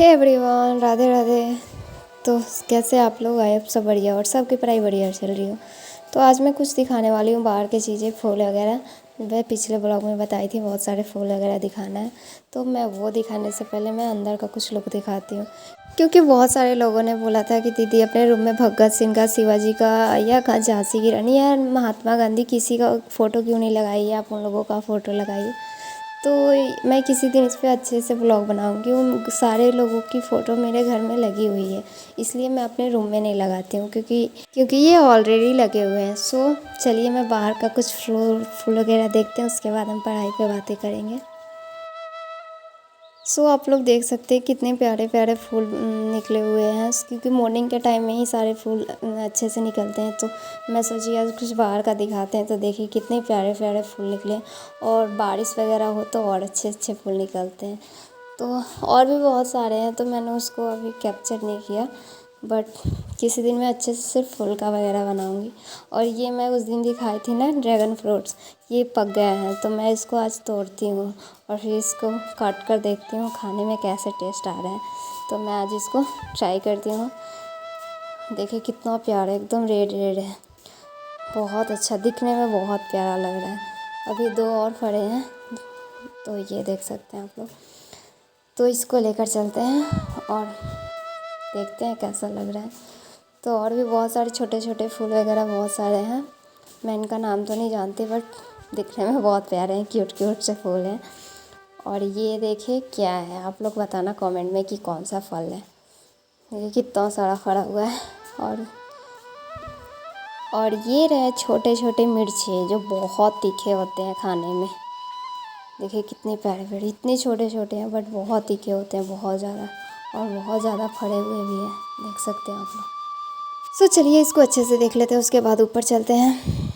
Hey everyone, Radhe Radhe. तो कैसे आप लोग आए? सब बढ़िया और सबकी पढ़ाई बढ़िया चल रही हो। तो आज मैं कुछ दिखाने वाली हूँ बाहर की चीज़ें, फूल वगैरह। मैं पिछले ब्लॉग में बताई थी बहुत सारे फूल वगैरह दिखाना है, तो मैं वो दिखाने से पहले मैं अंदर का कुछ लुक दिखाती हूँ। क्योंकि बहुत सारे लोगों ने बोला था कि दीदी अपने रूम में भगत सिंह का, शिवाजी का या झांसी की रानी या महात्मा गांधी किसी का फ़ोटो क्यों नहीं लगाई, आप उन लोगों का फ़ोटो लगाइए। तो मैं किसी दिन इस पर अच्छे से ब्लॉग बनाऊंगी। उन सारे लोगों की फ़ोटो मेरे घर में लगी हुई है, इसलिए मैं अपने रूम में नहीं लगाती हूँ क्योंकि ये ऑलरेडी लगे हुए हैं। सो चलिए मैं बाहर का कुछ फूल वगैरह देखते हैं, उसके बाद हम पढ़ाई पे बातें करेंगे। सो आप लोग देख सकते हैं कितने प्यारे प्यारे फूल निकले हुए हैं, क्योंकि मॉर्निंग के टाइम में ही सारे फूल अच्छे से निकलते हैं। तो मैं सोची आज कुछ बाहर का दिखाते हैं। तो देखिए कितने प्यारे प्यारे फूल निकले, और बारिश वगैरह हो तो और अच्छे अच्छे फूल निकलते हैं। तो और भी बहुत सारे हैं, तो मैंने उसको अभी कैप्चर नहीं किया, बट किसी दिन मैं अच्छे से सिर्फ फूल का वगैरह बनाऊंगी। और ये मैं उस दिन दिखाई थी ना ड्रैगन फ्रूट्स, ये पक गए हैं, तो मैं इसको आज तोड़ती हूँ और फिर इसको काट कर देखती हूँ खाने में कैसे टेस्ट आ रहा है। तो मैं आज इसको ट्राई करती हूँ। देखिए कितना प्यारा, एकदम रेड रेड है, बहुत अच्छा दिखने में, बहुत प्यारा लग रहा है। अभी दो और फड़े हैं, तो ये देख सकते हैं आप लोग। तो इसको लेकर चलते हैं और देखते हैं कैसा लग रहा है। तो और भी बहुत सारे छोटे छोटे फूल वगैरह बहुत सारे हैं, मैं इनका नाम तो नहीं जानती, बट दिखने में बहुत प्यारे हैं, क्यूट क्यूट से फूल हैं। और ये देखिए क्या है, आप लोग बताना कमेंट में कि कौन सा फल है। ये कितना सारा फड़ा हुआ है। और ये रहे छोटे छोटे मिर्ची, जो बहुत तीखे होते हैं खाने में। देखिए कितने प्यारे प्यारे, इतने छोटे छोटे हैं बट बहुत तीखे होते हैं, बहुत ज़्यादा, और बहुत ज़्यादा फड़े हुए भी हैं, देख सकते हैं आप लोग। सो चलिए इसको अच्छे से देख लेते हैं, उसके बाद ऊपर चलते हैं।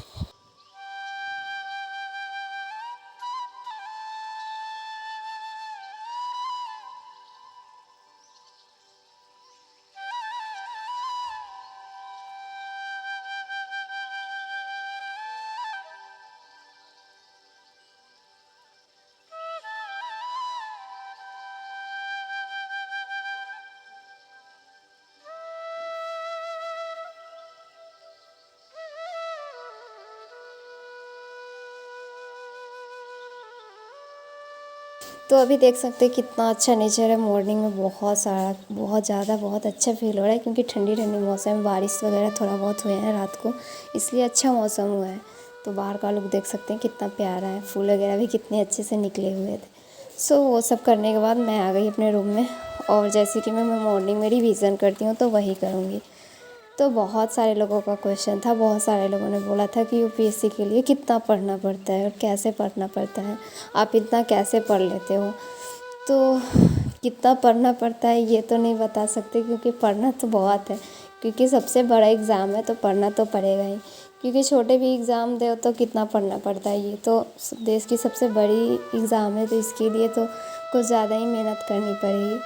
तो अभी देख सकते हैं कितना अच्छा नेचर है। मॉर्निंग में बहुत सारा, बहुत ज़्यादा, बहुत अच्छा फील हो रहा है, क्योंकि ठंडी ठंडी मौसम, बारिश वगैरह थोड़ा बहुत हुए हैं रात को, इसलिए अच्छा मौसम हुआ है। तो बाहर का लुक देख सकते हैं कितना प्यारा है, फूल वगैरह भी कितने अच्छे से निकले हुए थे। सो वो सब करने के बाद मैं आ गई अपने रूम में, और जैसे कि मैं मॉर्निंग में रिवीज़न करती हूँ तो वही करूँगी। तो बहुत सारे लोगों का क्वेश्चन था, बहुत सारे लोगों ने बोला था कि यूपीएससी के लिए कितना पढ़ना पड़ता है और कैसे पढ़ना पड़ता है, आप इतना कैसे पढ़ लेते हो। तो कितना पढ़ना पड़ता है ये तो नहीं बता सकते, क्योंकि पढ़ना तो बहुत है, क्योंकि सबसे बड़ा एग्ज़ाम है, तो पढ़ना तो पड़ेगा ही। क्योंकि छोटे भी एग्ज़ाम दो तो कितना पढ़ना पड़ता है, ये तो देश की सबसे बड़ी एग्ज़ाम है, तो इसके लिए तो कुछ ज़्यादा ही मेहनत करनी पड़ेगी।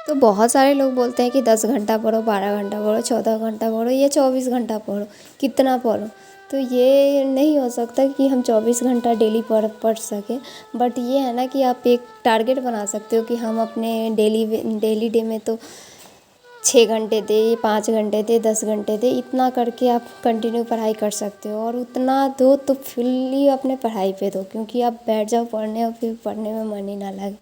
तो बहुत सारे लोग बोलते हैं कि 10 घंटा पढ़ो, 12 घंटा पढ़ो, 14 घंटा पढ़ो या 24 घंटा पढ़ो, कितना पढ़ो। तो ये नहीं हो सकता कि हम 24 घंटा डेली पढ़ सकें, बट ये है ना कि आप एक टारगेट बना सकते हो कि हम अपने डेली डे में तो 6 घंटे दे, 5 घंटे दे, 10 घंटे दे, इतना करके आप कंटिन्यू पढ़ाई कर सकते हो। और उतना दो तो फुल्ली अपने पढ़ाई पे दो, क्योंकि आप बैठ जाओ पढ़ने और फिर पढ़ने में मन ही ना लगे।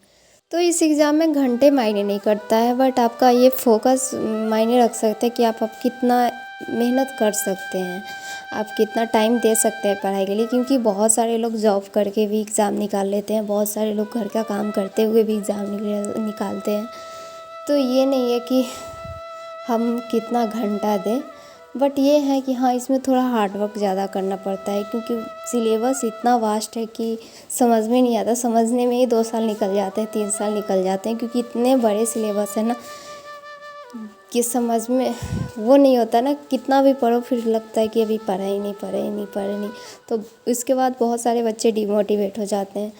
तो इस एग्ज़ाम में घंटे मायने नहीं करता है, बट आपका ये फोकस मायने रख सकते हैं कि आप कितना मेहनत कर सकते हैं, आप कितना टाइम दे सकते हैं पढ़ाई के लिए। क्योंकि बहुत सारे लोग जॉब करके भी एग्ज़ाम निकाल लेते हैं, बहुत सारे लोग घर का काम करते हुए भी एग्ज़ाम निकालते हैं। तो ये नहीं है कि हम कितना घंटा दें, बट ये है कि हाँ, इसमें थोड़ा हार्ड वर्क ज़्यादा करना पड़ता है, क्योंकि सिलेबस इतना वास्ट है कि समझ में नहीं आता। समझने में ही 2 साल निकल जाते हैं, 3 साल निकल जाते हैं, क्योंकि इतने बड़े सिलेबस है ना कि समझ में वो नहीं होता ना। कितना भी पढ़ो फिर लगता है कि अभी पढ़ा ही नहीं। तो इसके बाद बहुत सारे बच्चे डिमोटिवेट हो जाते हैं।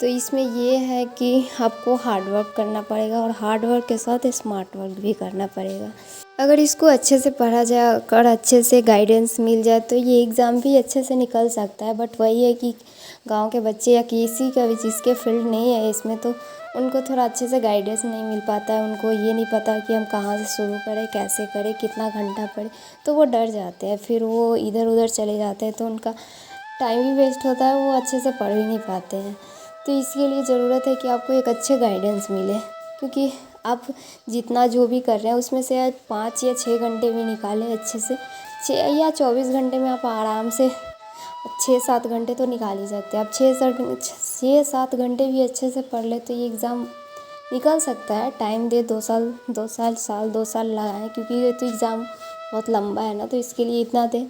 तो इसमें ये है कि आपको हार्ड वर्क करना पड़ेगा, और हार्ड वर्क के साथ स्मार्ट वर्क भी करना पड़ेगा। अगर इसको अच्छे से पढ़ा जाए और अच्छे से गाइडेंस मिल जाए तो ये एग्ज़ाम भी अच्छे से निकल सकता है। बट वही है कि गांव के बच्चे या किसी का भी जिसके फील्ड नहीं है इसमें, तो उनको थोड़ा अच्छे से गाइडेंस नहीं मिल पाता है। उनको ये नहीं पता कि हम कहाँ से शुरू करें, कैसे करें, कितना घंटा पढ़ें, तो वो डर जाते हैं, फिर वो इधर उधर चले जाते हैं, तो उनका टाइम भी वेस्ट होता है, वो अच्छे से पढ़ भी नहीं पाते हैं। तो इसके लिए ज़रूरत है कि आपको एक अच्छे गाइडेंस मिले, क्योंकि आप जितना जो भी कर रहे हैं उसमें से 5 या 6 घंटे भी निकालें अच्छे से। 6 या 24 घंटे में आप आराम से 6-7 घंटे तो निकाल ही सकते हैं। आप 6-7 घंटे भी अच्छे से पढ़ ले तो ये एग्ज़ाम निकल सकता है। टाइम दे 2 साल 2 साल 2 साल लगाएं, क्योंकि ये तो एग्ज़ाम बहुत लंबा है ना, तो इसके लिए इतना दें,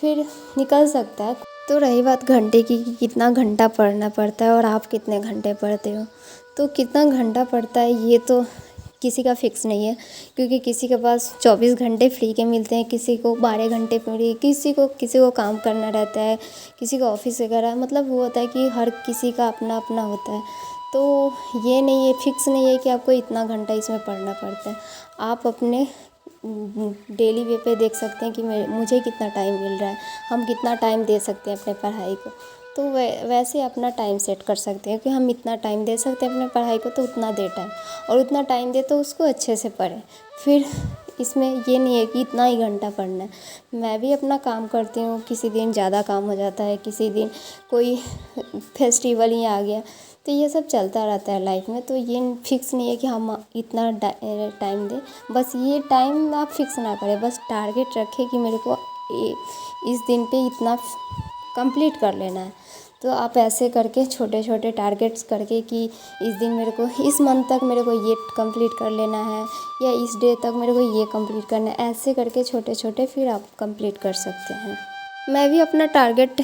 फिर निकल सकता है। तो रही बात घंटे की कि कितना घंटा पढ़ना पड़ता है और आप कितने घंटे पढ़ते हो, तो कितना घंटा पड़ता है ये तो किसी का फिक्स नहीं है, क्योंकि किसी के पास 24 घंटे फ्री के मिलते हैं, किसी को 12 घंटे फ्री, किसी को काम करना रहता है, किसी का ऑफिस वगैरह, मतलब वो होता है कि हर किसी का अपना अपना होता है। तो ये नहीं है, फिक्स नहीं है कि आपको इतना घंटा इसमें पढ़ना पड़ता है। आप अपने डेली वे पे देख सकते हैं कि मुझे कितना टाइम मिल रहा है, हम कितना टाइम दे सकते हैं अपने पढ़ाई को, तो वैसे अपना टाइम सेट कर सकते हैं कि हम इतना टाइम दे सकते हैं अपने पढ़ाई को, तो उतना दे टाइम, और उतना टाइम दे तो उसको अच्छे से पढ़ें। फिर इसमें ये नहीं है कि इतना ही घंटा पढ़ना है। मैं भी अपना काम करती हूँ, किसी दिन ज़्यादा काम हो जाता है, किसी दिन कोई फेस्टिवल ही आ गया, तो ये सब चलता रहता है लाइफ में। तो ये फिक्स नहीं है कि हम इतना टाइम दें, बस ये टाइम आप फिक्स ना करें, बस टारगेट रखें कि मेरे को इस दिन पे इतना कंप्लीट कर लेना है। तो आप ऐसे करके छोटे छोटे टारगेट्स करके कि इस दिन मेरे को, इस मंथ तक मेरे को ये कंप्लीट कर लेना है, या इस डे तक मेरे को ये कंप्लीट करना है, ऐसे करके छोटे छोटे फिर आप कंप्लीट कर सकते हैं। मैं भी अपना टारगेट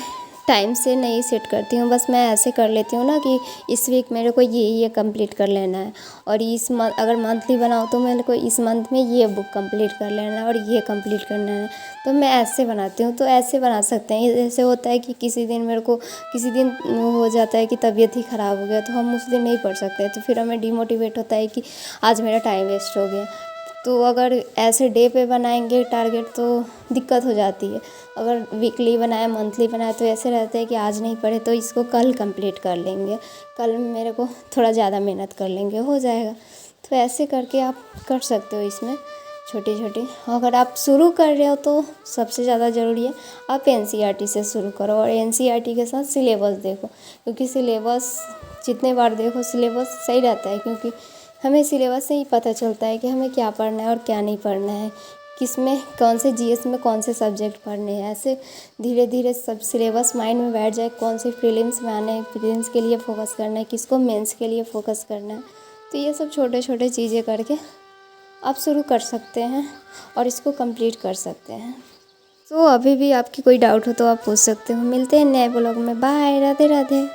टाइम से नहीं सेट करती हूँ, बस मैं ऐसे कर लेती हूँ ना कि इस वीक मेरे को ये कंप्लीट कर लेना है, और इस मंथ अगर मंथली बनाऊँ तो मेरे को इस मंथ में ये बुक कंप्लीट कर लेना है और ये कंप्लीट करना है। तो मैं ऐसे बनाती हूँ, तो ऐसे बना सकते हैं। ऐसे होता है कि किसी दिन हो जाता है कि तबीयत ही ख़राब हो गया, तो हम उस दिन नहीं पढ़ सकते, तो फिर हमें डिमोटिवेट होता है कि आज मेरा टाइम वेस्ट हो गया। तो अगर ऐसे डे पे बनाएंगे टारगेट तो दिक्कत हो जाती है। अगर वीकली बनाए, मंथली बनाए, तो ऐसे रहता है कि आज नहीं पढ़े तो इसको कल कंप्लीट कर लेंगे, कल मेरे को थोड़ा ज़्यादा मेहनत कर लेंगे, हो जाएगा। तो ऐसे करके आप कर सकते हो इसमें छोटी छोटी। अगर आप शुरू कर रहे हो तो सबसे ज़्यादा ज़रूरी है आप NCERT से शुरू करो, और NCERT के साथ सिलेबस देखो, क्योंकि सिलेबस जितने बार देखो सिलेबस सही रहता है, क्योंकि हमें सिलेबस से ही पता चलता है कि हमें क्या पढ़ना है और क्या नहीं पढ़ना है, किसमें कौन से GS में कौन से सब्जेक्ट पढ़ने हैं। ऐसे धीरे धीरे सब सिलेबस माइंड में बैठ जाए, कौन से प्रीलिम्स में आने हैं, प्रीलिम्स के लिए फ़ोकस करना है, किसको मेंस के लिए फ़ोकस करना है। तो ये सब छोटे छोटे चीज़ें करके आप शुरू कर सकते हैं और इसको कंप्लीट कर सकते हैं। तो अभी भी आपकी कोई डाउट हो तो आप पूछ सकते हो। मिलते हैं नए ब्लॉग में। बाय, राधे राधे।